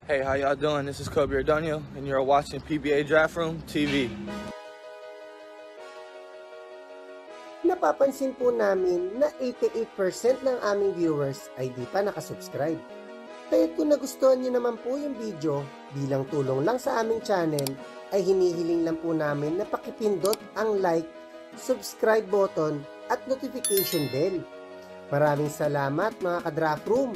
Hey, how y'all doing? This is Kobe Ordonio, and you're watching PBA Draft Room TV. Napapansin po namin na 88% ng aming viewers ay di pa nakasubscribe. Kaya kung nagustuhan niyo naman po yung video, bilang tulong lang sa aming channel, ay hinihiling lang po namin na pakipindot ang like, subscribe button at notification bell. Maraming salamat mga ka-Draft Room!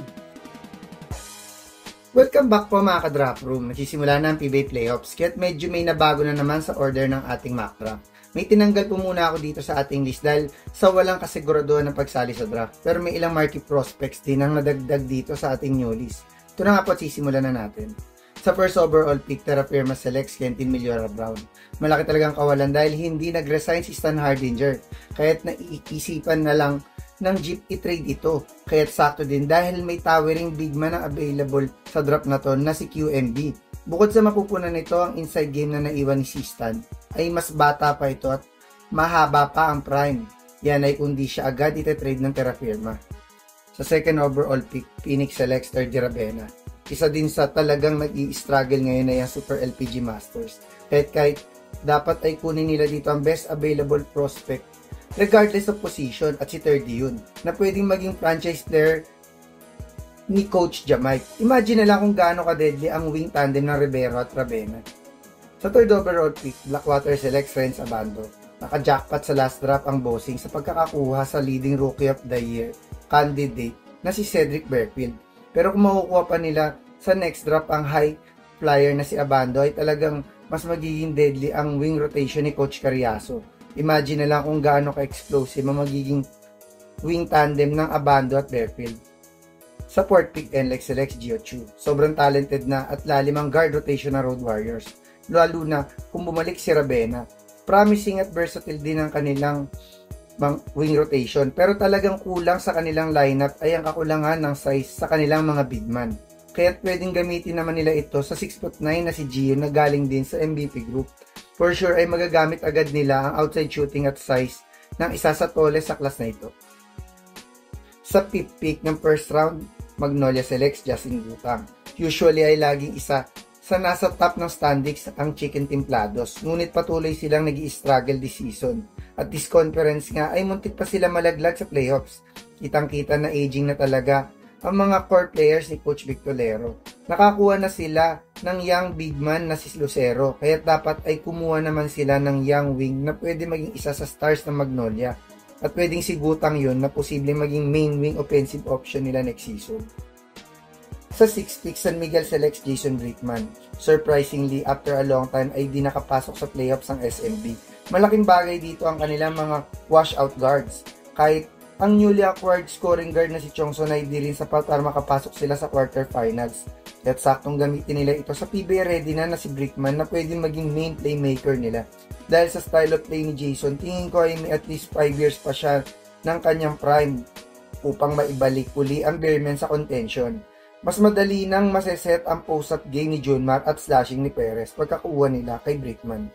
Welcome back po mga ka-Draft Room. Nagsisimula na ang PBA Playoffs, kaya't medyo may nabago na naman sa order ng ating mock draft. May tinanggal po muna ako dito sa ating list dahil sa walang kasiguraduhan ng pagsali sa draft. Pero may ilang marquee prospects din ang nadagdag dito sa ating new list. Ito na nga po at sisimulan na natin. Sa first overall pick, Terra Firma selects Kentin Millora Brown. Malaki talagang kawalan dahil hindi nag-resign si Stan Hardinger. Kaya't naiisipan na lang ng Jeep i-trade ito. Kaya't sakto din dahil may towering big man na available sa draft na to na si QMB. Bukod sa mapupunan nito, ang inside game na naiwan ni si Stan ay mas bata pa ito at mahaba pa ang prime. Yan ay kundi siya agad ite-trade ng Terra Firma. Sa second overall pick, Phoenix selects Terdi Ravena. Isa din sa talagang nag-i-struggle ngayon ay ang Super LPG Masters. Kahit dapat ay kunin nila dito ang best available prospect regardless of position at si Terdi yun na pwedeng maging franchise player ni Coach Jamike. Imagine na lang kung gaano ka-deadly ang wing tandem ng Rivero at Ravena. Sa third overall pick, Blackwater selects Renz Abando. Naka-jackpot sa last draft ang bossing sa pagkakakuha sa leading rookie of the year candidate na si Cedric Berfield. Pero kung makukuha pa nila sa next draft ang high flyer na si Abando ay talagang mas magiging deadly ang wing rotation ni Coach Carriazo. Imagine na lang kung gaano ka-explosive ang magiging wing tandem ng Abando at Berfield. Sa fourth pick, NLEX selects Gio Chu. Sobrang talented na at lalim ang guard rotation ng Road Warriors. Lalo na kung bumalik si Ravena. Promising at versatile din ang kanilang wing rotation. Pero talagang kulang sa kanilang lineup ay ang kakulangan ng size sa kanilang mga big man. Kaya pwedeng gamitin naman nila ito sa 6'9" na si Gio na galing din sa MVP group. For sure ay magagamit agad nila ang outside shooting at size ng isa sa tallest sa class na ito. Sa fifth pick ng first round, Magnolia selects Justin Gutang. Usually ay laging isa sa nasa top ng standings ang Chicken Templados, ngunit patuloy silang nag-i-struggle this season. At this conference nga ay muntik pa sila malaglag sa playoffs. Kitang-kita na aging na talaga ang mga core players ni Coach Victorero. Nakakuha na sila ng young big man na si Lucero, kaya dapat ay kumuha naman sila ng young wing na pwede maging isa sa stars ng Magnolia. At pwedeng si Gutang yun na posibleng maging main wing offensive option nila next season. Sa 6th pick, San Miguel selects Jason Brickman. Surprisingly, after a long time ay di nakapasok sa playoffs ang SMB. Malaking bagay dito ang kanilang mga washout guards. Kahit ang newly acquired scoring guard na si Chongson ay di rin sapat para makapasok sila sa quarterfinals. At saktong gamitin nila ito sa PBA ready na si Brickman na pwedeng maging main playmaker nila. Dahil sa style of play ni Jason, tingin ko ay may at least 5 years pa siya ng kanyang prime upang maibalik uli ang Bearmen sa contention. Mas madali nang maseset ang post-up game ni Junmar at slashing ni Perez pagkakuha nila kay Brickman.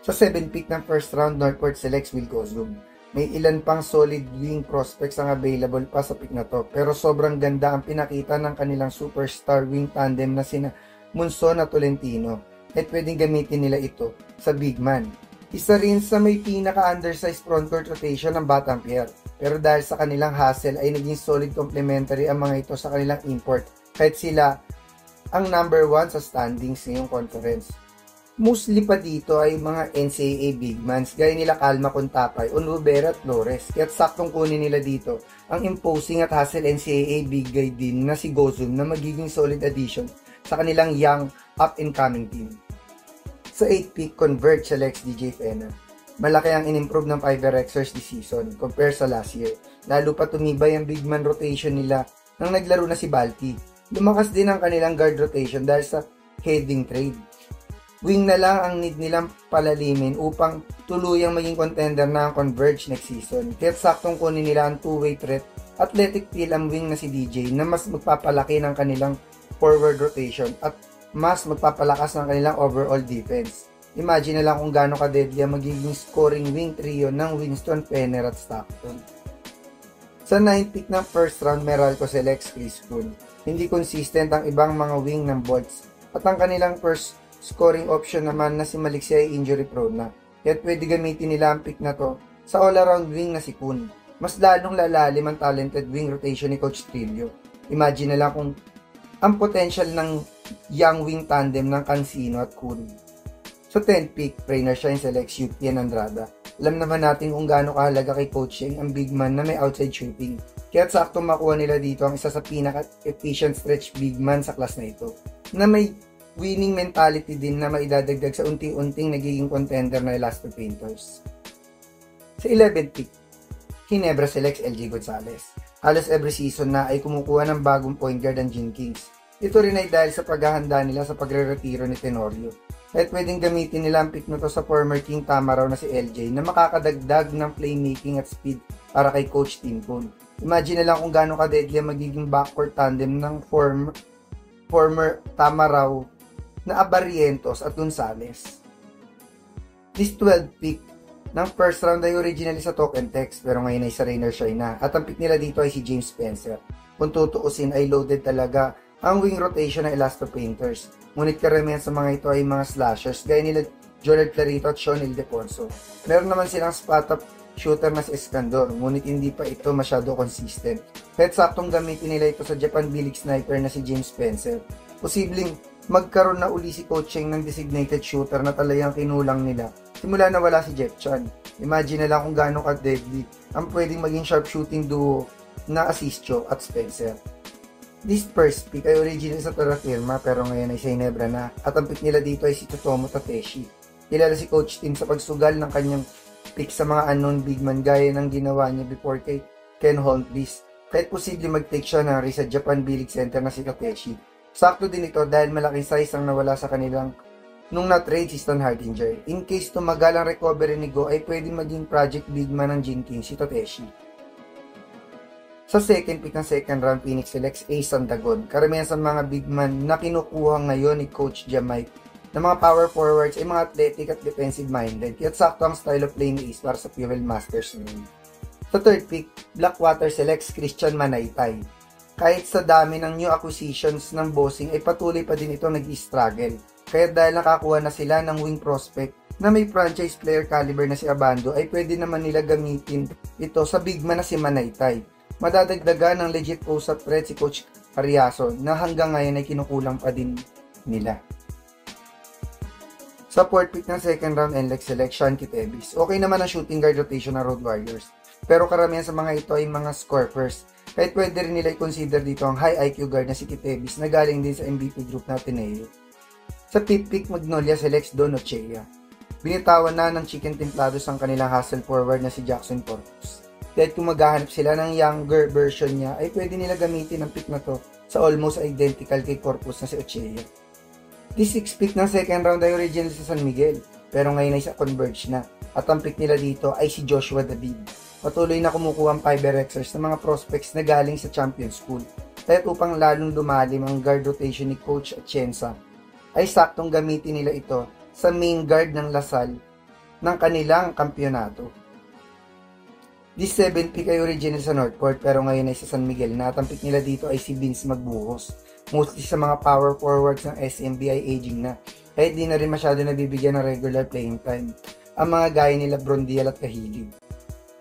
Sa 7th pick ng first round, Northport selects Will Gozum. May ilan pang solid wing prospects ang available pa sa pick na to, pero sobrang ganda ang pinakita ng kanilang superstar wing tandem na sina Munson at Tolentino at pwedeng gamitin nila ito sa big man. Isa rin sa may pinaka-undersized frontcourt rotation ng Batang Pierre. Pero dahil sa kanilang hustle ay naging solid complementary ang mga ito sa kanilang import kahit sila ang number 1 sa standings ngayong conference. Mostly pa dito ay mga NCAA big mans gaya nila Calma Contapay, Onrubera at Flores. Kaya't saktong kunin nila dito ang imposing at hustle NCAA big guy din na si Gozum na magiging solid addition sa kanilang young up-and-coming team. Sa 8th pick, Converge selects DJ Fena. Malaki ang in-improve ng Fiverr-Xers this season compare sa last year. Lalo pa tumibay ang big man rotation nila nang naglaro na si Balti. Lumakas din ang kanilang guard rotation dahil sa heading trade. Wing na lang ang need nilang palalimin upang tuluyang maging contender na ang Converge next season. Kaya't saktong kunin nila ang two-way threat, athletic feel ang wing na si DJ na mas magpapalaki ng kanilang forward rotation at mas magpapalakas ng kanilang overall defense. Imagine na lang kung gaano ka-deadly ang magiging scoring wing trio ng Winston, Penner at Stockton. Sa 9th pick ng first round, Meralco selects Chris Poole. hindi consistent ang ibang mga wing ng Bolts. At ang kanilang first scoring option naman na si Maliksi ay injury prone na. Kaya pwede gamitin nila ang pick na to sa all-around wing na si Kun. Mas lalong lalalim ang talented wing rotation ni Coach Trillo. Imagine na lang kung ang potential ng young wing tandem ng Cancino at Kun. Sa 10th pick, Rainer Shine selects Yukian Andrada. Alam naman natin kung gaano kahalaga kay Coach Sheng ang big man na may outside shooting. Kaya sakto makuha nila dito ang isa sa pinaka-efficient stretch big man sa class na ito, na may winning mentality din na maidadagdag sa unti-unting nagiging contender na Elasto Painters. Sa 11th pick, Ginebra selects LJ Gonzalez. Halos every season na ay kumukuha ng bagong point guard ang Gin Kings. Ito rin ay dahil sa paghahanda nila sa pagre-retiro ni Tenorio. At pwedeng gamitin nila ang pick na to sa former King Tamaraw na si LJ na makakadagdag ng playmaking at speed para kay Coach Tim Kun. Imagine na lang kung gaano ka-deadly ang magiging backcourt tandem ng former Tamaraw na Abarrientos at Gonzales. This 12th pick ng first round ay originally sa token text pero ngayon ay sa Rainer Shine na at ang pick nila dito ay si James Spencer. Kung tutuusin ay loaded talaga ang wing rotation ng Elasto Painters. Ngunit karamihan sa mga ito ay mga slashers gaya nila Jonel Clarito at Sean Ildefonso. Meron naman silang spot-up shooter na si Escandor, ngunit hindi pa ito masyado consistent. Kahit saktong gamitin nila ito sa Japan B-League sniper na si James Spencer, posibleng magkaroon na uli si Coach Sheng ng designated shooter na talagang kinulang nila simula na wala si Jeff Chan. Imagine na lang kung gaano ka-deadly ang pwedeng maging sharp shooting duo na Asistio at Spencer. This first pick ay original sa Terrafirma pero ngayon ay sa Ginebra na at ang pick nila dito ay si Totomo Tateshi. Kilala si Coach Tim sa pagsugal ng kanyang pick sa mga unknown big man gaya ng ginawa niya before kay Ken Holmquist. Kahit posible mag-take siya ng sa Japan B-League center na si Takeshi. Sakto din ito dahil malaking size ang nawala sa kanilang nung na-trade si Stan Hardinger. In case tumagal ang recovery ni Go ay pwedeng maging project big man ng Jinkin si Takeshi. Sa second pick ng second round, Phoenix selects Ace Sandagon. Karamihan sa mga big man na kinukuha ngayon ni Coach Jamike na mga power forwards ay mga athletic at defensive minded. Kaya't sakto ang style of play ni Ace para sa Fuel Masters ngayon. Sa third pick, Blackwater selects Christian Manaytay. Kahit sa dami ng new acquisitions ng bossing ay patuloy pa din ito nag-struggle. Kaya dahil nakakuha na sila ng wing prospect na may franchise player caliber na si Abando ay pwede naman nila gamitin ito sa big man na si Manaytay. Madadagdagan ng legit post-up threat si Coach Ariaso na hanggang ngayon ay kinukulang pa din nila. Sa fourth pick ng second round, NLEX select Sean Kitebis. Okay naman ang shooting guard rotation ng Road Warriors. Pero karamihan sa mga ito ay mga score first. Kahit pwede rin nila i-consider dito ang high IQ guard na si Kitebis na galing din sa MVP group na Ateneo. Sa fifth pick, Magnolia selects Don Ochea. Binitawan na ng Chicken Templados ang kanilang hustle forward na si Jackson Corpus. Kahit kung maghahanap sila ng younger version niya, ay pwede nila gamitin ang pick na to sa almost identical kay Corpus na si Ochea. This 6th pick ng second round ay original sa San Miguel, pero ngayon ay sa Converge na. At ang pick nila dito ay si Joshua David. Patuloy na kumukuha ang Fiberxers ng mga prospects na galing sa Champion School. Kahit upang lalong lumalim ang guard rotation ni Coach Atienza, ay saktong gamitin nila ito sa main guard ng Lasal ng kanilang kampyonato. This 7th pick ay original sa Northport pero ngayon ay sa San Miguel na at ang pick nila dito ay si Vince Magbuhos. Mostly sa mga power forwards ng SMB ay aging na kahit di na rin masyado nabibigyan ng regular playing time ang mga gaya nila Brondial at Kahilig.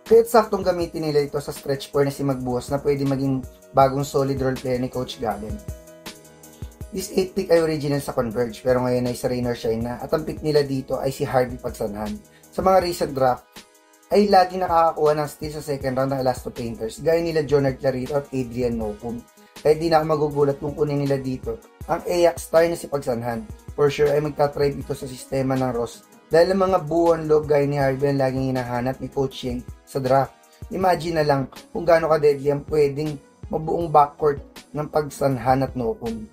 Kahit saktong gamitin nila ito sa stretch 4 na si Magbuhos na pwede maging bagong solid role player ni Coach Galen. This 8th pick ay original sa Converge pero ngayon ay sa Rainer Shine na at ang pick nila dito ay si Harvey Pagsanhan. Sa mga recent draft ay lagi nakakakuha ng steal sa second round ng Elasto Painters gaya nila Jonard Clarito at Adrian Nocum. Kaya di na ako magugulat kung kunin nila dito ang Ajax star na si Pagsanhan. For sure ay magtatribe ito sa sistema ng Ross dahil ang mga buon loob gaya ni Harvey ang laging hinahanap ni Coach Sheng sa draft. Imagine na lang kung gaano ka-deadly ang pwedeng mabuong backcourt ng Pagsanhan at Nocum.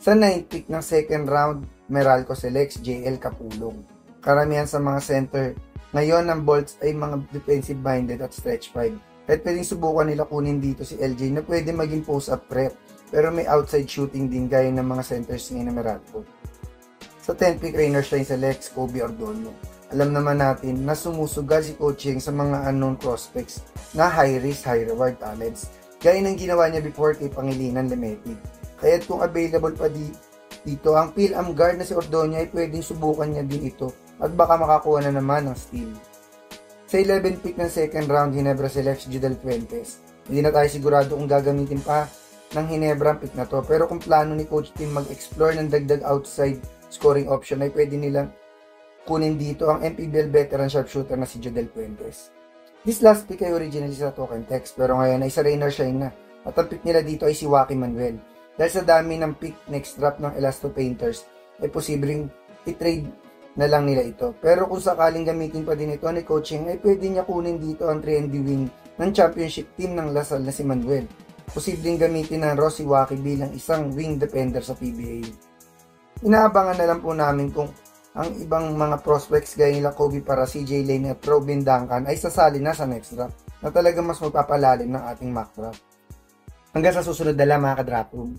Sa 9th pick ng second round, Meralco selects JL Capulong. Karamihan sa mga center ngayon ang Bolts ay mga defensive minded at stretch 5. Kahit pwedeng subukan nila kunin dito si LJ na pwede maging post-up threat pero may outside shooting din gaya ng mga centers ngayon na Meralco. Sa 10th pick, Rainer Shine selects Kobe Ordonio. Alam naman natin na sumusugal si coaching sa mga unknown prospects na high risk, high reward talents gaya ng ginawa niya before kay Pangilinan Lemetic. Kaya kung available pa dito, ang Phil-Am guard na si Ordonez ay pwedeng subukan niya din ito at baka makakuha na naman ng steal. Sa 11 pick ng second round, Ginebra select si Jodel Fuentes. Hindi na tayo sigurado kung gagamitin pa ng Ginebra ang pick na to, pero kung plano ni Coach Tim mag-explore ng dagdag outside scoring option ay pwede nilang kunin dito ang MPBL veteran sharpshooter na si Jodel Fuentes. This last pick ay originally sa token text, pero ngayon ay sa Rainer Shine na at ang pick nila dito ay si Joaquin Manuel. Dahil sa dami ng pick next drop ng Elasto Painters ay posibleng i-trade na lang nila ito. Pero kung sakaling gamitin pa din ito ni coaching ay pwede niya kunin dito ang 3-and-D wing ng championship team ng Lasal na si Manuel. Posibleng gamitin ng Rossi Waki bilang isang wing defender sa PBA. Inaabangan na lang po namin kung ang ibang mga prospects gaya nila Kobe para CJ Lane at Robin Duncan ay sasali na sa next draft na talaga mas magpapalalim ng ating mock draft. Hanggang sa susunod na lang mga ka-drop room.